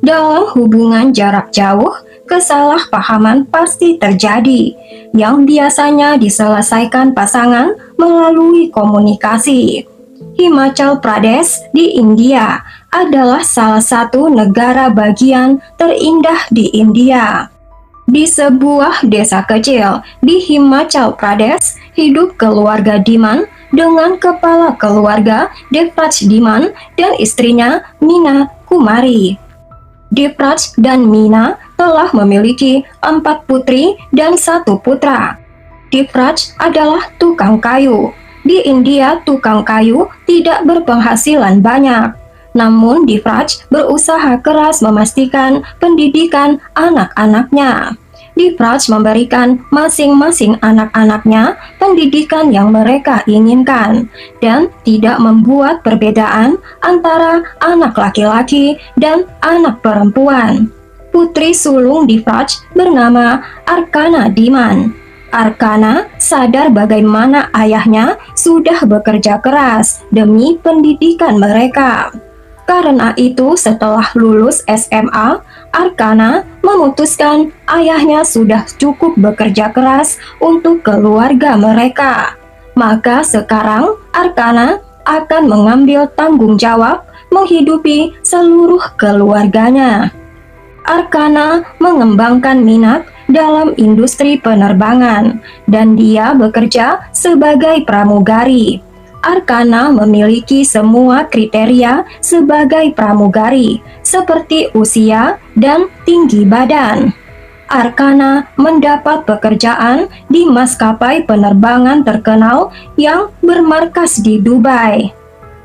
Dalam hubungan jarak jauh, kesalahpahaman pasti terjadi, yang biasanya diselesaikan pasangan melalui komunikasi. Himachal Pradesh di India adalah salah satu negara bagian terindah di India. Di sebuah desa kecil di Himachal Pradesh, hidup keluarga Diman dengan kepala keluarga Devraj Diman dan istrinya Mina Kumari. Devraj dan Mina telah memiliki 4 putri dan 1 putra. Devraj adalah tukang kayu. Di India, tukang kayu tidak berpenghasilan banyak. Namun Devraj berusaha keras memastikan pendidikan anak-anaknya. Devraj memberikan masing-masing anak-anaknya pendidikan yang mereka inginkan dan tidak membuat perbedaan antara anak laki-laki dan anak perempuan. Putri sulung Devraj bernama Arkana Diman. Arkana sadar bagaimana ayahnya sudah bekerja keras demi pendidikan mereka. Karena itu, setelah lulus SMA, Arkana memutuskan ayahnya sudah cukup bekerja keras untuk keluarga mereka. Maka sekarang Arkana akan mengambil tanggung jawab menghidupi seluruh keluarganya. Arkana mengembangkan minat dalam industri penerbangan dan dia bekerja sebagai pramugari. Arkana memiliki semua kriteria sebagai pramugari, seperti usia dan tinggi badan. Arkana mendapat pekerjaan di maskapai penerbangan terkenal yang bermarkas di Dubai.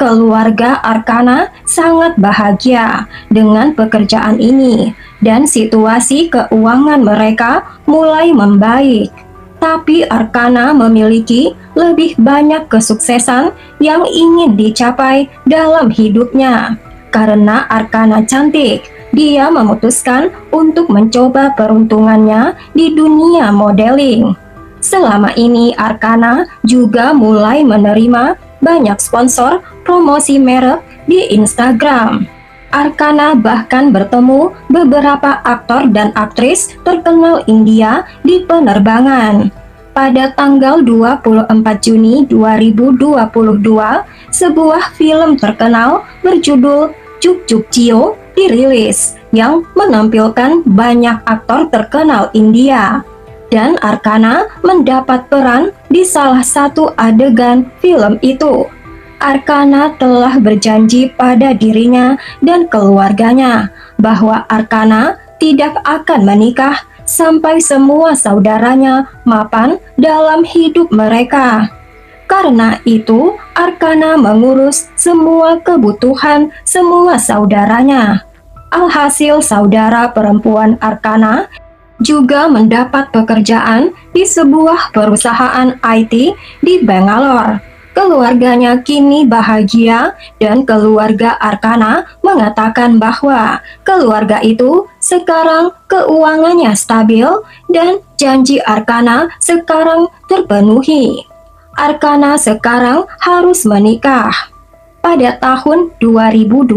Keluarga Arkana sangat bahagia dengan pekerjaan ini, dan situasi keuangan mereka mulai membaik. Tapi Arkana memiliki lebih banyak kesuksesan yang ingin dicapai dalam hidupnya. Karena Arkana cantik, dia memutuskan untuk mencoba peruntungannya di dunia modeling. Selama ini Arkana juga mulai menerima banyak sponsor promosi merek di Instagram. Arkana bahkan bertemu beberapa aktor dan aktris terkenal India di penerbangan. Pada tanggal 24 Juni 2022, sebuah film terkenal berjudul Chuk Chuk Chio dirilis yang menampilkan banyak aktor terkenal India. Dan Arkana mendapat peran di salah satu adegan film itu. Arkana telah berjanji pada dirinya dan keluarganya bahwa Arkana tidak akan menikah sampai semua saudaranya mapan dalam hidup mereka. Karena itu, Arkana mengurus semua kebutuhan semua saudaranya. Alhasil, saudara perempuan Arkana juga mendapat pekerjaan di sebuah perusahaan IT di Bangalore. Keluarganya kini bahagia dan keluarga Arkana mengatakan bahwa keluarga itu sekarang keuangannya stabil dan janji Arkana sekarang terpenuhi. Arkana sekarang harus menikah. Pada tahun 2022,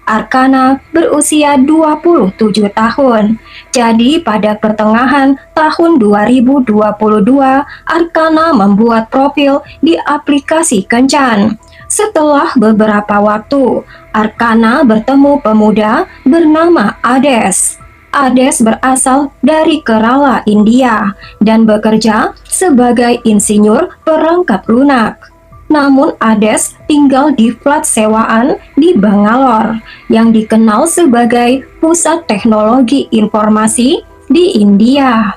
Arkana berusia 27 tahun. Jadi pada pertengahan tahun 2022, Arkana membuat profil di aplikasi Kencan. Setelah beberapa waktu, Arkana bertemu pemuda bernama Ades. Ades berasal dari Kerala, India, dan bekerja sebagai insinyur perangkat lunak. Namun Ades tinggal di flat sewaan di Bangalore yang dikenal sebagai pusat teknologi informasi di India.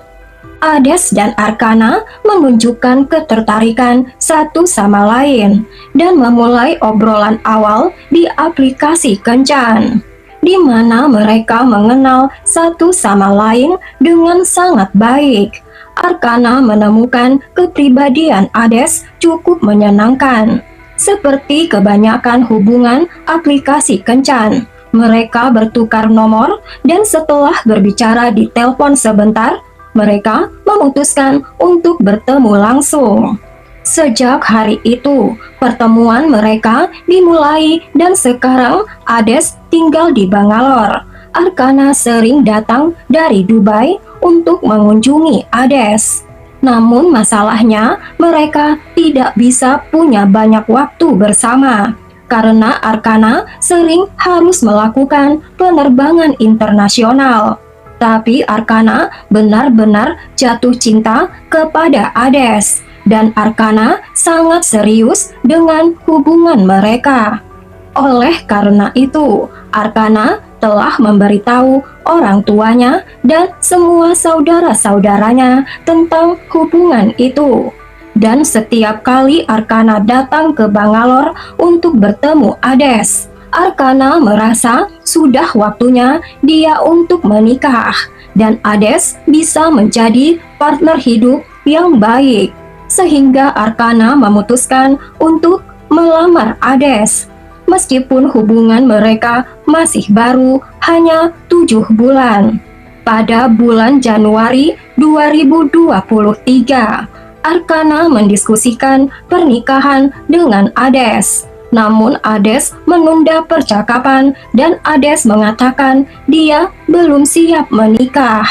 Ades dan Arkana menunjukkan ketertarikan satu sama lain dan memulai obrolan awal di aplikasi Kencan, di mana mereka mengenal satu sama lain dengan sangat baik. Arkana menemukan kepribadian Ades cukup menyenangkan. Seperti kebanyakan hubungan aplikasi Kencan, mereka bertukar nomor dan setelah berbicara di telepon sebentar, mereka memutuskan untuk bertemu langsung. Sejak hari itu, pertemuan mereka dimulai dan sekarang Ades tinggal di Bangalore. Arkanah sering datang dari Dubai untuk mengunjungi Ades. Namun masalahnya, mereka tidak bisa punya banyak waktu bersama karena Arkanah sering harus melakukan penerbangan internasional. Tapi Arkanah benar-benar jatuh cinta kepada Ades dan Arkanah sangat serius dengan hubungan mereka. Oleh karena itu, Arkanah telah memberitahu orang tuanya dan semua saudara-saudaranya tentang hubungan itu. Dan setiap kali Arkanah datang ke Bangalore untuk bertemu Ades, Arkanah merasa sudah waktunya dia untuk menikah dan Ades bisa menjadi partner hidup yang baik. Sehingga Arkanah memutuskan untuk melamar Ades. Meskipun hubungan mereka masih baru hanya 7 bulan. Pada bulan Januari 2023, Arkanah mendiskusikan pernikahan dengan Ades. Namun Ades menunda percakapan dan Ades mengatakan dia belum siap menikah.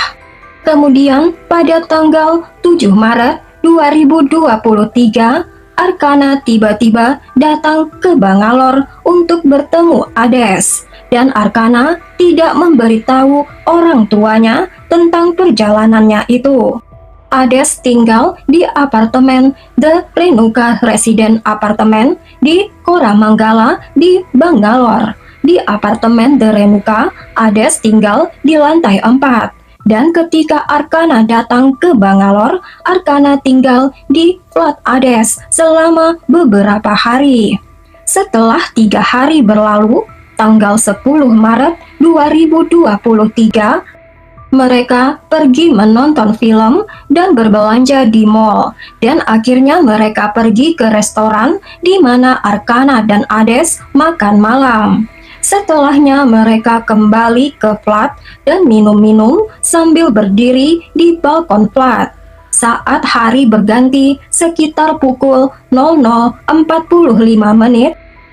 Kemudian pada tanggal 7 Maret 2023, Arkanah tiba-tiba datang ke Bangalore untuk bertemu Ades dan Arkanah tidak memberitahu orang tuanya tentang perjalanannya itu. Ades tinggal di apartemen The Renuka Resident Apartment di Koramangala di Bangalore. Di apartemen The Renuka, Ades tinggal di lantai 4. Dan ketika Arkanah datang ke Bangalore, Arkanah tinggal di flat Ades selama beberapa hari. Setelah 3 hari berlalu, tanggal 10 Maret 2023, mereka pergi menonton film dan berbelanja di mall. Dan akhirnya mereka pergi ke restoran di mana Arkanah dan Ades makan malam. Setelahnya mereka kembali ke flat dan minum-minum sambil berdiri di balkon flat. Saat hari berganti sekitar pukul 00.45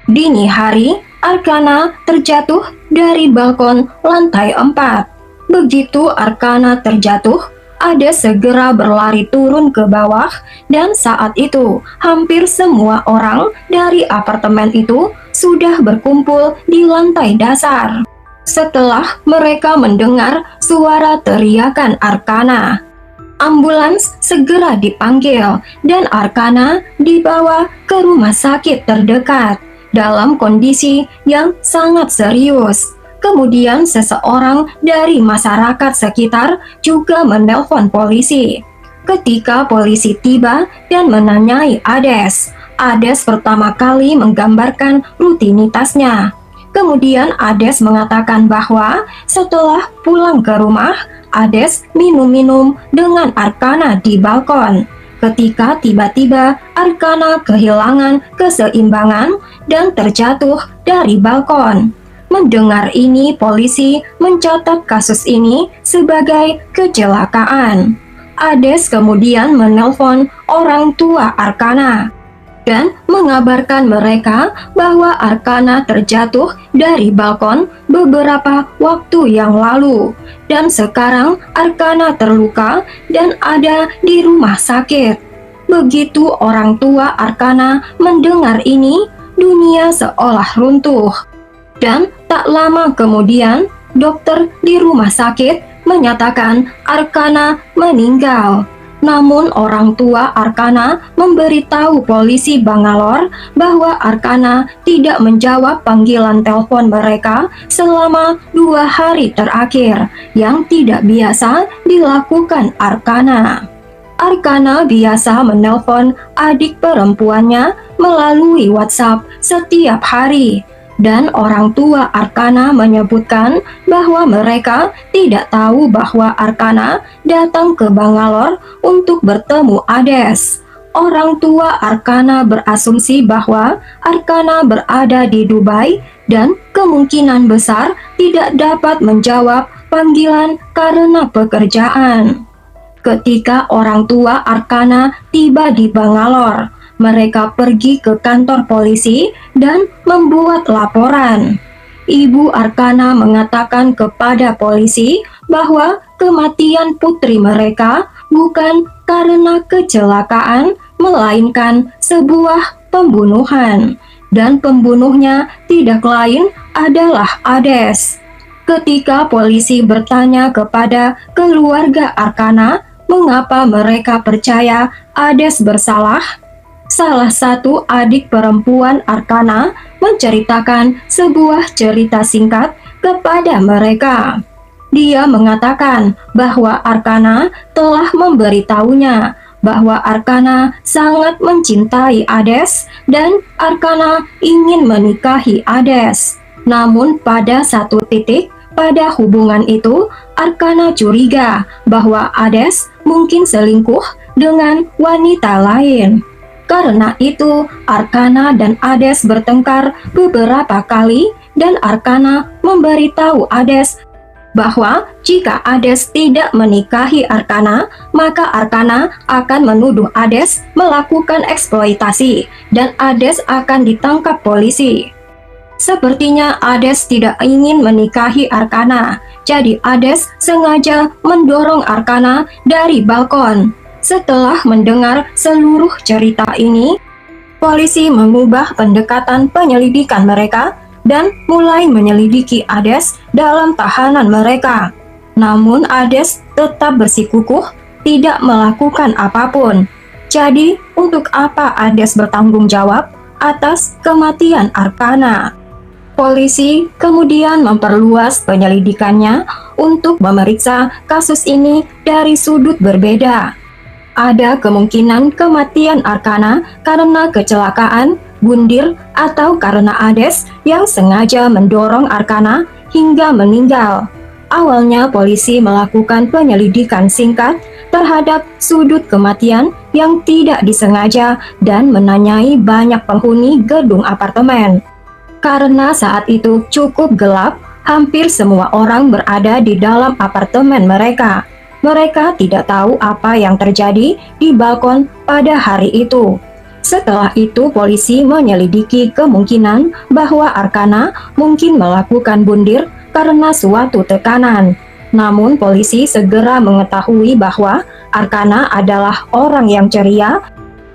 dini hari, Arkanah terjatuh dari balkon lantai 4. Begitu Arkanah terjatuh, Ades segera berlari turun ke bawah dan saat itu hampir semua orang dari apartemen itu sudah berkumpul di lantai dasar. Setelah mereka mendengar suara teriakan Arkanah, ambulans segera dipanggil dan Arkanah dibawa ke rumah sakit terdekat dalam kondisi yang sangat serius. Kemudian seseorang dari masyarakat sekitar juga menelpon polisi. Ketika polisi tiba dan menanyai Ades, Ades pertama kali menggambarkan rutinitasnya. Kemudian Ades mengatakan bahwa setelah pulang ke rumah, Ades minum-minum dengan Arkanah di balkon. Ketika tiba-tiba Arkanah kehilangan keseimbangan dan terjatuh dari balkon. Mendengar ini, polisi mencatat kasus ini sebagai kecelakaan. Ades kemudian menelpon orang tua Arkanah dan mengabarkan mereka bahwa Arkanah terjatuh dari balkon beberapa waktu yang lalu dan sekarang Arkanah terluka dan ada di rumah sakit. Begitu orang tua Arkanah mendengar ini, dunia seolah runtuh. Dan tak lama kemudian, dokter di rumah sakit menyatakan Arkanah meninggal. Namun orang tua Arkanah memberitahu polisi Bangalore bahwa Arkanah tidak menjawab panggilan telepon mereka selama 2 hari terakhir yang tidak biasa dilakukan Arkanah. Arkanah biasa menelpon adik perempuannya melalui WhatsApp setiap hari. Dan orang tua Arkanah menyebutkan bahwa mereka tidak tahu bahwa Arkanah datang ke Bangalore untuk bertemu Ades. Orang tua Arkanah berasumsi bahwa Arkanah berada di Dubai dan kemungkinan besar tidak dapat menjawab panggilan karena pekerjaan. Ketika orang tua Arkanah tiba di Bangalore, Mereka pergi ke kantor polisi dan membuat laporan. Ibu Arkana mengatakan kepada polisi bahwa kematian putri mereka bukan karena kecelakaan, melainkan sebuah pembunuhan. Dan pembunuhnya tidak lain adalah Ades. Ketika polisi bertanya kepada keluarga Arkana mengapa mereka percaya Ades bersalah, salah satu adik perempuan Arkana menceritakan sebuah cerita singkat kepada mereka. Dia mengatakan bahwa Arkana telah memberitahunya bahwa Arkana sangat mencintai Ades dan Arkana ingin menikahi Ades. Namun pada satu titik pada hubungan itu, Arkana curiga bahwa Ades mungkin selingkuh dengan wanita lain. Karena itu, Arkana dan Ades bertengkar beberapa kali dan Arkana memberitahu Ades bahwa jika Ades tidak menikahi Arkana, maka Arkana akan menuduh Ades melakukan eksploitasi dan Ades akan ditangkap polisi. Sepertinya Ades tidak ingin menikahi Arkana, jadi Ades sengaja mendorong Arkana dari balkon. Setelah mendengar seluruh cerita ini, polisi mengubah pendekatan penyelidikan mereka dan mulai menyelidiki Ades dalam tahanan mereka. Namun Ades tetap bersikukuh tidak melakukan apapun. Jadi, untuk apa Ades bertanggung jawab atas kematian Arkana? Polisi kemudian memperluas penyelidikannya untuk memeriksa kasus ini dari sudut berbeda. Ada kemungkinan kematian Arkana karena kecelakaan, bundir, atau karena Ades yang sengaja mendorong Arkana hingga meninggal. Awalnya polisi melakukan penyelidikan singkat terhadap sudut kematian yang tidak disengaja dan menanyai banyak penghuni gedung apartemen. Karena saat itu cukup gelap, hampir semua orang berada di dalam apartemen mereka. Mereka tidak tahu apa yang terjadi di balkon pada hari itu. Setelah itu, polisi menyelidiki kemungkinan bahwa Arkana mungkin melakukan bundir karena suatu tekanan. Namun, polisi segera mengetahui bahwa Arkana adalah orang yang ceria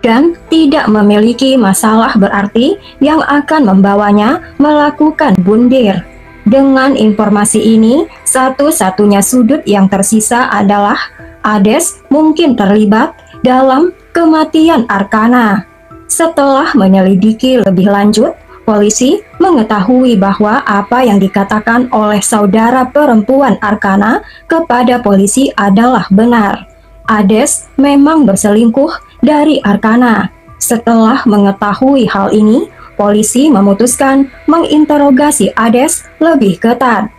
dan tidak memiliki masalah berarti yang akan membawanya melakukan bundir. Dengan informasi ini, satu-satunya sudut yang tersisa adalah Ades mungkin terlibat dalam kematian Arkana. Setelah menyelidiki lebih lanjut, polisi mengetahui bahwa apa yang dikatakan oleh saudara perempuan Arkana kepada polisi adalah benar. Ades memang berselingkuh dari Arkana. Setelah mengetahui hal ini, polisi memutuskan menginterogasi Ades lebih ketat.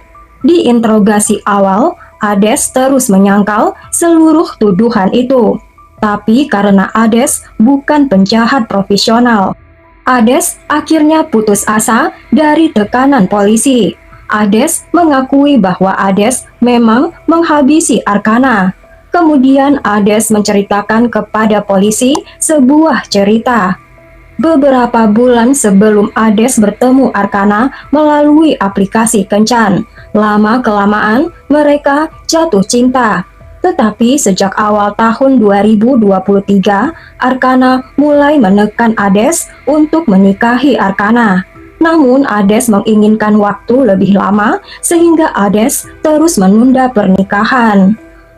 Di interogasi awal, Ades terus menyangkal seluruh tuduhan itu. Tapi karena Ades bukan penjahat profesional, Ades akhirnya putus asa dari tekanan polisi. Ades mengakui bahwa Ades memang menghabisi Arkana. Kemudian Ades menceritakan kepada polisi sebuah cerita. Beberapa bulan sebelum Ades bertemu Arkana melalui aplikasi kencan, lama-kelamaan mereka jatuh cinta. Tetapi sejak awal tahun 2023, Arkana mulai menekan Ades untuk menikahi Arkana. Namun Ades menginginkan waktu lebih lama sehingga Ades terus menunda pernikahan.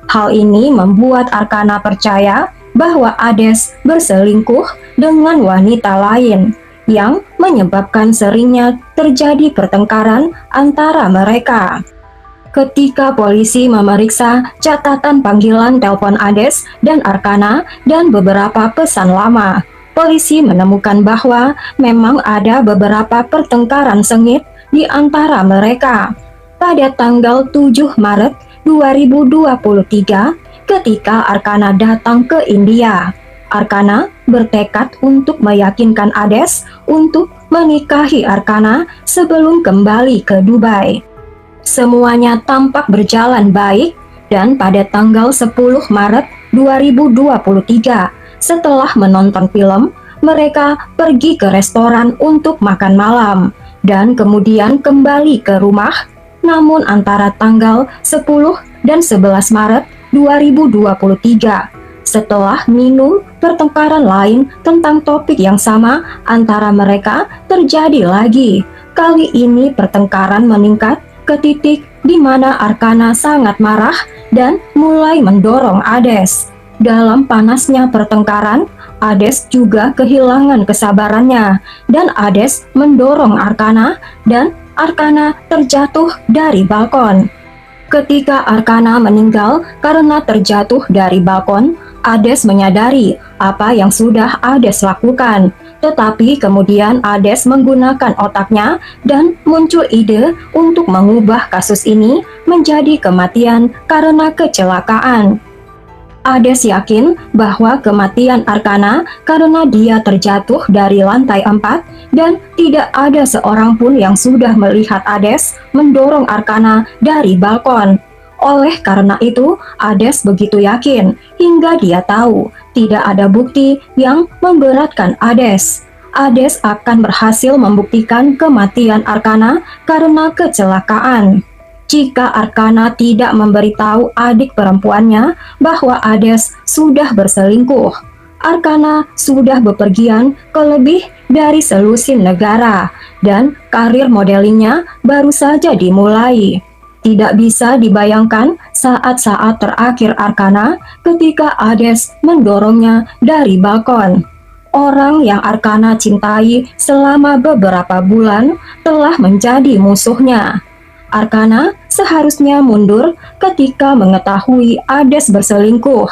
Hal ini membuat Arkana percaya bahwa Ades berselingkuh dengan wanita lain, yang menyebabkan seringnya terjadi pertengkaran antara mereka. Ketika polisi memeriksa catatan panggilan telepon Ades dan Arkana dan beberapa pesan lama, polisi menemukan bahwa memang ada beberapa pertengkaran sengit di antara mereka. Pada tanggal 7 Maret 2023, ketika Arkana datang ke India, Arkana bertekad untuk meyakinkan Ades untuk menikahi Arkana sebelum kembali ke Dubai. Semuanya tampak berjalan baik dan pada tanggal 10 Maret 2023, setelah menonton film, mereka pergi ke restoran untuk makan malam dan kemudian kembali ke rumah. Namun antara tanggal 10 dan 11 Maret 2023, setelah minum, pertengkaran lain tentang topik yang sama antara mereka terjadi lagi. Kali ini pertengkaran meningkat ke titik di mana Arkanna sangat marah dan mulai mendorong Ades. Dalam panasnya pertengkaran, Ades juga kehilangan kesabarannya dan Ades mendorong Arkanna dan Arkanna terjatuh dari balkon. Ketika Arkanna meninggal karena terjatuh dari balkon, Ades menyadari apa yang sudah Ades lakukan. Tetapi kemudian Ades menggunakan otaknya dan muncul ide untuk mengubah kasus ini menjadi kematian karena kecelakaan. Ades yakin bahwa kematian Arkanna karena dia terjatuh dari lantai 4 dan tidak ada seorang pun yang sudah melihat Ades mendorong Arkanna dari balkon. Oleh karena itu, Ades begitu yakin hingga dia tahu tidak ada bukti yang memberatkan Ades. Ades akan berhasil membuktikan kematian Arkanna karena kecelakaan. Jika Arkanna tidak memberitahu adik perempuannya bahwa Ades sudah berselingkuh, Arkanna sudah bepergian ke lebih dari selusin negara dan karir modelingnya baru saja dimulai. Tidak bisa dibayangkan saat-saat terakhir Arkanna ketika Ades mendorongnya dari balkon. Orang yang Arkanna cintai selama beberapa bulan telah menjadi musuhnya. Arkanna seharusnya mundur ketika mengetahui Ades berselingkuh.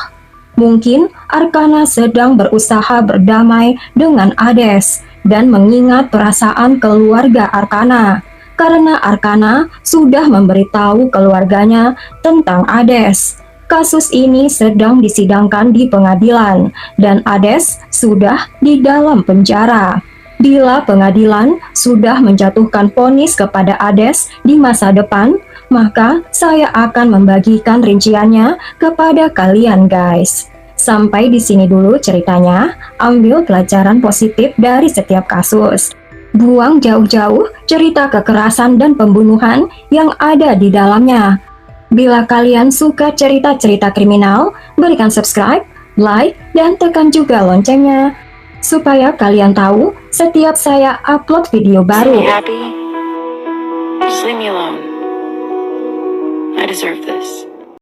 Mungkin Arkanna sedang berusaha berdamai dengan Ades dan mengingat perasaan keluarga Arkanna, karena Arkanna sudah memberitahu keluarganya tentang Ades. Kasus ini sedang disidangkan di pengadilan dan Ades sudah di dalam penjara. Bila pengadilan sudah menjatuhkan vonis kepada Ades di masa depan, maka saya akan membagikan rinciannya kepada kalian guys. Sampai di sini dulu ceritanya, ambil pelajaran positif dari setiap kasus. Buang jauh-jauh cerita kekerasan dan pembunuhan yang ada di dalamnya. Bila kalian suka cerita-cerita kriminal, berikan subscribe, like, dan tekan juga loncengnya supaya kalian tahu setiap saya upload video baru. Happy? Just leave me alone. I deserve this.